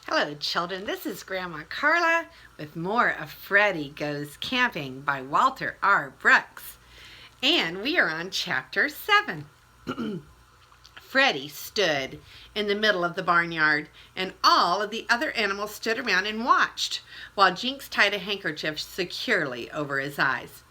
Hello children, this is Grandma Carla with more of Freddy Goes Camping by Walter R. Brooks. And we are on chapter 7. Freddy stood in the middle of the barnyard, and all of the other animals stood around and watched while Jinx tied a handkerchief securely over his eyes.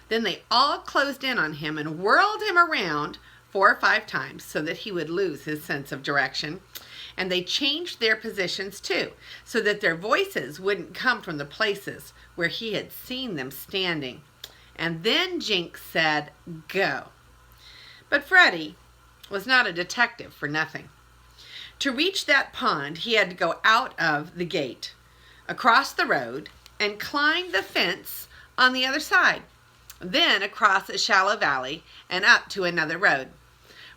Then they all closed in on him and whirled him around 4 or 5 times so that he would lose his sense of direction. And they changed their positions too, so that their voices wouldn't come from the places where he had seen them standing. And then Jinx said, "Go." But Freddy was not a detective for nothing. To reach that pond, he had to go out of the gate, across the road, and climb the fence on the other side, then across a shallow valley and up to another road.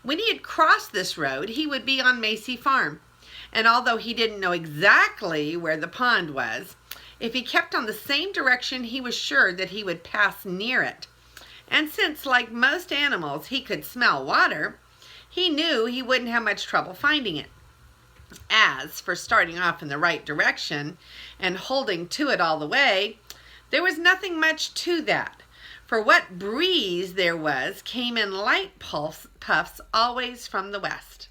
When he had crossed this road, he would be on Macy Farm. And although he didn't know exactly where the pond was, if he kept on the same direction, he was sure that he would pass near it. And since, like most animals, he could smell water, he knew he wouldn't have much trouble finding it. As for starting off in the right direction and holding to it all the way, there was nothing much to that. For what breeze there was came in light puffs always from the west.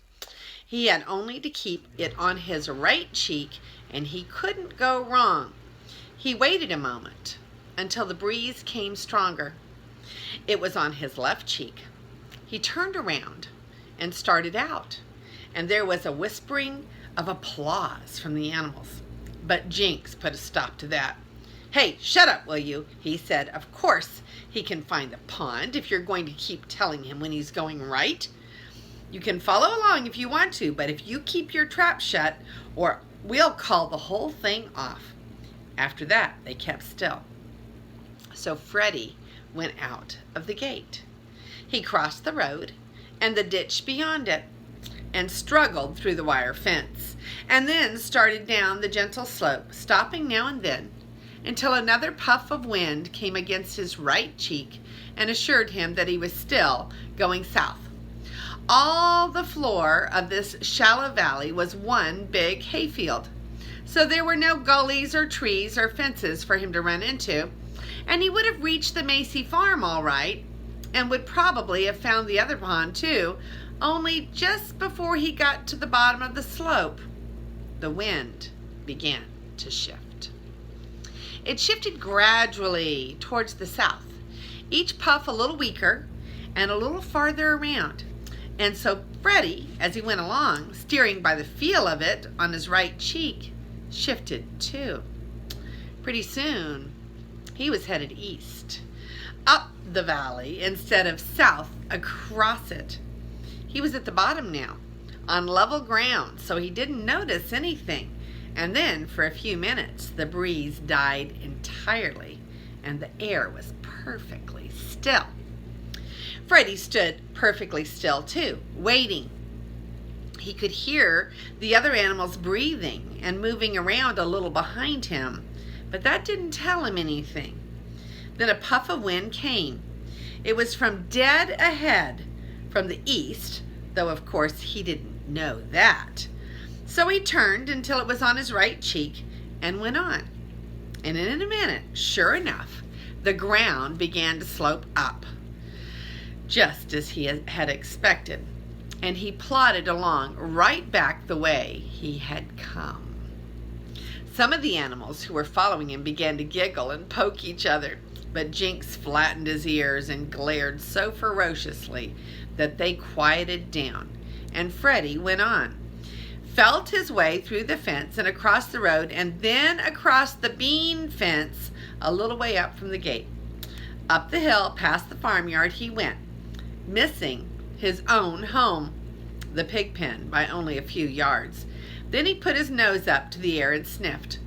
He had only to keep it on his right cheek, and he couldn't go wrong. He waited a moment until the breeze came stronger. It was on his left cheek. He turned around and started out, and there was a whispering of applause from the animals. But Jinx put a stop to that. "Hey, shut up, will you?" he said. "Of course he can find the pond if you're going to keep telling him when he's going right. You can follow along if you want to, but if you keep your trap shut, or we'll call the whole thing off." After that, they kept still. So Freddy went out of the gate. He crossed the road and the ditch beyond it, and struggled through the wire fence, and then started down the gentle slope, stopping now and then, until another puff of wind came against his right cheek and assured him that he was still going south. All the floor of this shallow valley was one big hayfield, so there were no gullies or trees or fences for him to run into, and he would have reached the Macy Farm all right, and would probably have found the other pond too, only just before he got to the bottom of the slope, the wind began to shift. It shifted gradually towards the south, each puff a little weaker and a little farther around. And so Freddy, as he went along, steering by the feel of it on his right cheek, shifted too. Pretty soon, he was headed east, up the valley instead of south across it. He was at the bottom now, on level ground, so he didn't notice anything. And then, for a few minutes, the breeze died entirely, and the air was perfectly still. Freddy stood perfectly still too, waiting. He could hear the other animals breathing and moving around a little behind him, but that didn't tell him anything. Then a puff of wind came. It was from dead ahead, from the east, though of course he didn't know that. So he turned until it was on his right cheek and went on. And in a minute, sure enough, the ground began to slope up, just as he had expected, and he plodded along right back the way he had come. Some of the animals who were following him began to giggle and poke each other, but Jinx flattened his ears and glared so ferociously that they quieted down, and Freddy went on, felt his way through the fence and across the road, and then across the bean fence a little way up from the gate. Up the hill past the farmyard he went, missing his own home, the pig pen, by only a few yards. Then he put his nose up to the air and sniffed.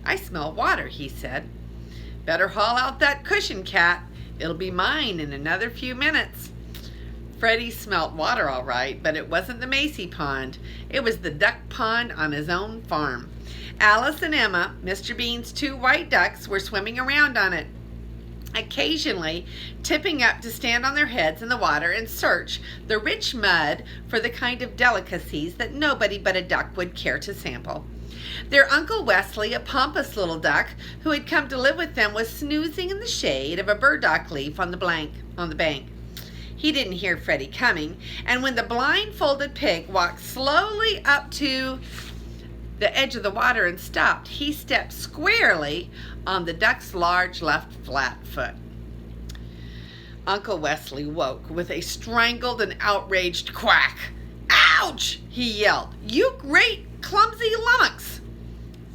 "I smell water," he said. "Better haul out that cushion, cat. It'll be mine in another few minutes." Freddy smelt water all right, but it wasn't the Macy pond. It was the duck pond on his own farm. Alice and Emma, Mr. Bean's 2 white ducks, were swimming around on it. occasionally tipping up to stand on their heads in the water and search the rich mud for the kind of delicacies that nobody but a duck would care to sample. Their Uncle Wesley, a pompous little duck who had come to live with them, was snoozing in the shade of a burdock leaf on the bank. He didn't hear Freddy coming, and when the blindfolded pig walked slowly up to the edge of the water and stopped, he stepped squarely on the duck's large left flat foot. Uncle Wesley woke with a strangled and outraged quack. "Ouch!" he yelled. "You great clumsy lummox!"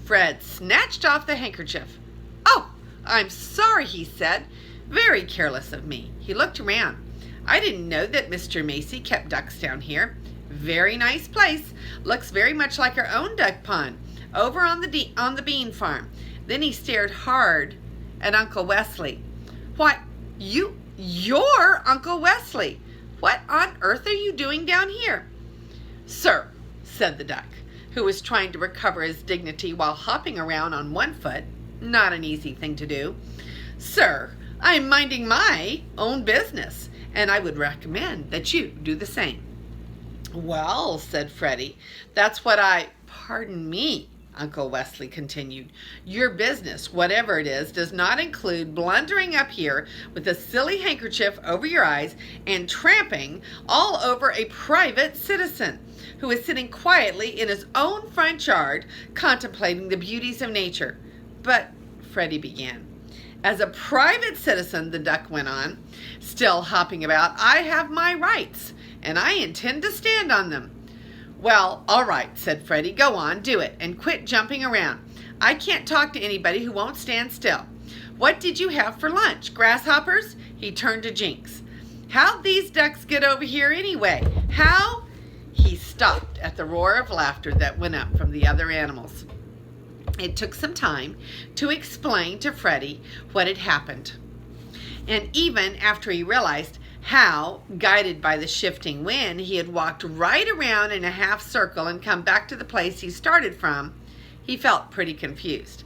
Fred snatched off the handkerchief. "Oh, I'm sorry," he said. "Very careless of me." He looked around. "I didn't know that Mr. Macy kept ducks down here. Very nice place. Looks very much like our own duck pond over on the bean farm." Then he stared hard at Uncle Wesley. "Why, you're Uncle Wesley. What on earth are you doing down here?" "Sir," said the duck, who was trying to recover his dignity while hopping around on one foot, not an easy thing to do. "Sir, I'm minding my own business, and I would recommend that you do the same." "Well," said Freddy, "that's what pardon me," Uncle Wesley continued. "Your business, whatever it is, does not include blundering up here with a silly handkerchief over your eyes and tramping all over a private citizen who is sitting quietly in his own front yard contemplating the beauties of nature." "But," Freddy began. "As a private citizen," the duck went on, still hopping about, "I have my rights, and I intend to stand on them." "Well, all right," said Freddy. "Go on, do it, and quit jumping around. I can't talk to anybody who won't stand still. What did you have for lunch? Grasshoppers?" He turned to Jinx. "How'd these ducks get over here anyway? How—" He stopped at the roar of laughter that went up from the other animals. It took some time to explain to Freddy what had happened. And even after he realized how, guided by the shifting wind, he had walked right around in a half circle and come back to the place he started from, he felt pretty confused.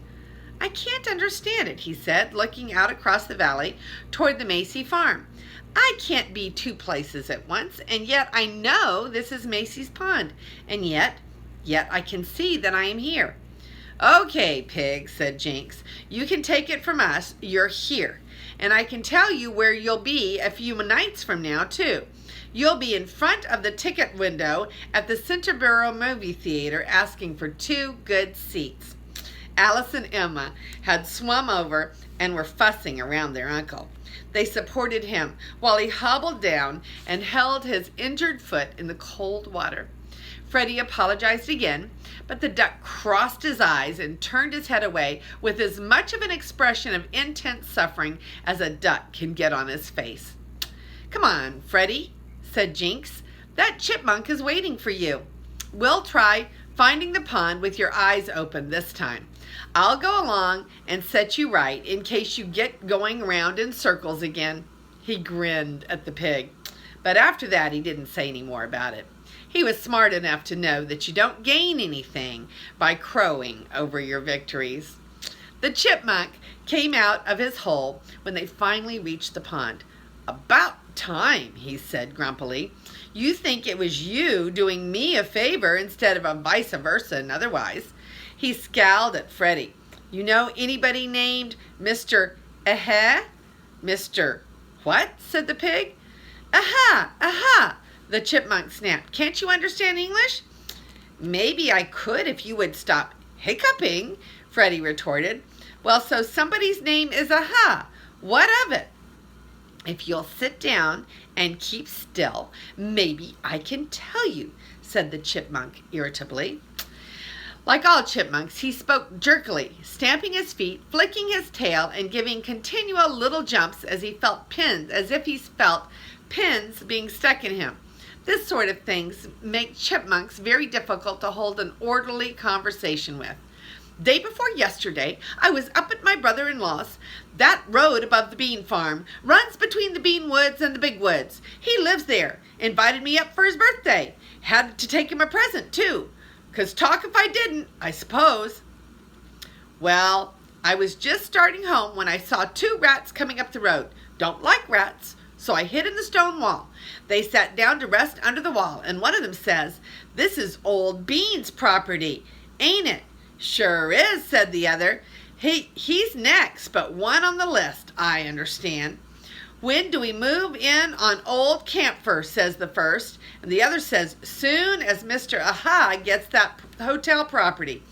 "I can't understand it," he said, looking out across the valley toward the Macy farm. "I can't be two places at once, and yet I know this is Macy's pond, and yet I can see that I am here." "Okay, pig," said Jinx, "you can take it from us, you're here. And I can tell you where you'll be a few nights from now, too. You'll be in front of the ticket window at the Centerboro movie theater asking for 2 good seats." Alice and Emma had swum over and were fussing around their uncle. They supported him while he hobbled down and held his injured foot in the cold water. Freddy apologized again, but the duck crossed his eyes and turned his head away with as much of an expression of intense suffering as a duck can get on his face. "Come on, Freddy," said Jinx. "That chipmunk is waiting for you. We'll try finding the pond with your eyes open this time. I'll go along and set you right in case you get going around in circles again." He grinned at the pig, but after that he didn't say any more about it. He was smart enough to know that you don't gain anything by crowing over your victories. The chipmunk came out of his hole when they finally reached the pond. "About time," he said grumpily. "You think it was you doing me a favor instead of a vice versa and otherwise." He scowled at Freddy. "You know anybody named Mr. Mr. What?" said the pig. Aha, the chipmunk snapped. "Can't you understand English?" "Maybe I could if you would stop hiccuping," Freddy retorted. "Well, so somebody's name is Aha. What of it?" "If you'll sit down and keep still, maybe I can tell you," said the chipmunk irritably. Like all chipmunks, he spoke jerkily, stamping his feet, flicking his tail, and giving continual little jumps as if he felt pins being stuck in him. This sort of things make chipmunks very difficult to hold an orderly conversation with. "Day before yesterday, I was up at my brother-in-law's. That road above the bean farm runs between the bean woods and the big woods. He lives there. Invited me up for his birthday. Had to take him a present, too. 'Cause talk if I didn't, I suppose." "Well, I was just starting home when I saw 2 rats coming up the road. Don't like rats, so I hid in the stone wall. They sat down to rest under the wall, and one of them says, 'This is old Bean's property, ain't it?' 'Sure is,' said the other. 'He's next, but one on the list, I understand.' 'When do we move in on old Camphor?' says the first, and the other says, 'Soon as Mr. Aha gets that hotel property.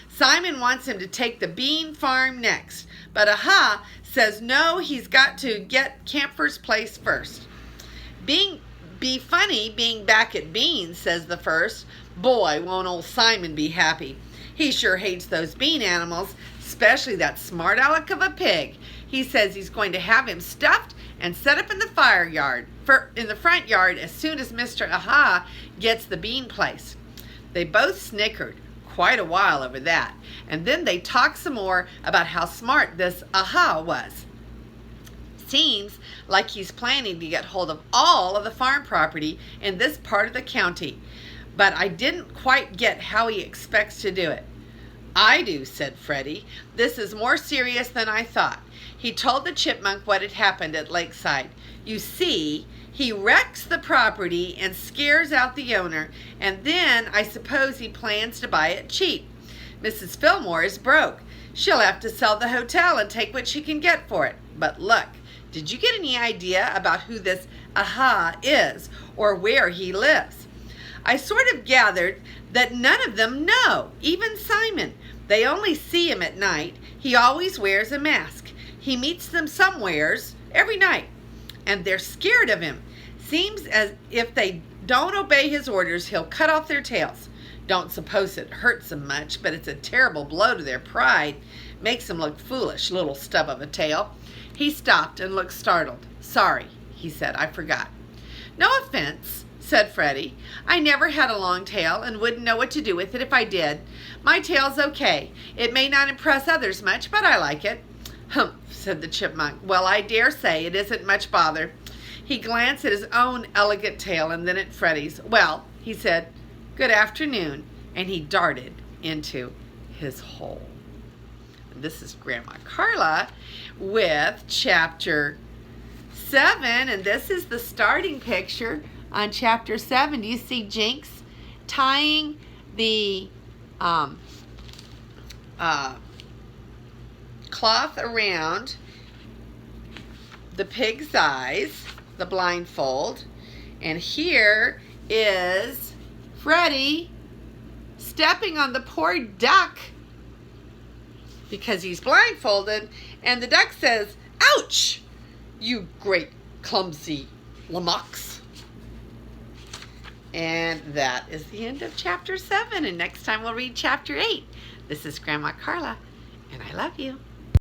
Simon wants him to take the bean farm next, but Aha says no, he's got to get Camphor's place first.' 'Be funny being back at Beans,' says the first. 'Boy, won't old Simon be happy. He sure hates those bean animals, especially that smart aleck of a pig. He says he's going to have him stuffed and set up in the in the front yard as soon as Mr. Aha gets the bean place.' They both snickered quite a while over that, and then they talked some more about how smart this Aha was. 'Seems like he's planning to get hold of all of the farm property in this part of the county, but I didn't quite get how he expects to do it.' 'I do,' said Freddy. 'This is more serious than I thought. He told the chipmunk what had happened at Lakeside. You see, he wrecks the property and scares out the owner, and then I suppose he plans to buy it cheap. Mrs. Fillmore is broke. She'll have to sell the hotel and take what she can get for it. But look, did you get any idea about who this Aha is or where he lives?' 'I sort of gathered that none of them know, even Simon. They only see him at night. He always wears a mask. He meets them somewheres every night, and they're scared of him. Seems as if they don't obey his orders, he'll cut off their tails. Don't suppose it hurts them much, but it's a terrible blow to their pride. Makes them look foolish, little stub of a tail.' He stopped and looked startled. 'Sorry,' he said, 'I forgot.' 'No offense,' said Freddy. 'I never had a long tail and wouldn't know what to do with it if I did. My tail's okay. It may not impress others much, but I like it.' 'Humph,' said the chipmunk. 'Well, I dare say it isn't much bother.' He glanced at his own elegant tail and then at Freddy's. 'Well,' he said, 'good afternoon,' and he darted into his hole. This is Grandma Carla with Chapter 7, and this is the starting picture on Chapter 7. Do you see Jinx tying the cloth around the pig's eyes, the blindfold, and here is Freddy stepping on the poor duck because he's blindfolded, and the duck says, "Ouch, you great clumsy lummox." And that is the end of Chapter 7, and next time we'll read Chapter 8. This is Grandma Carla, and I love you.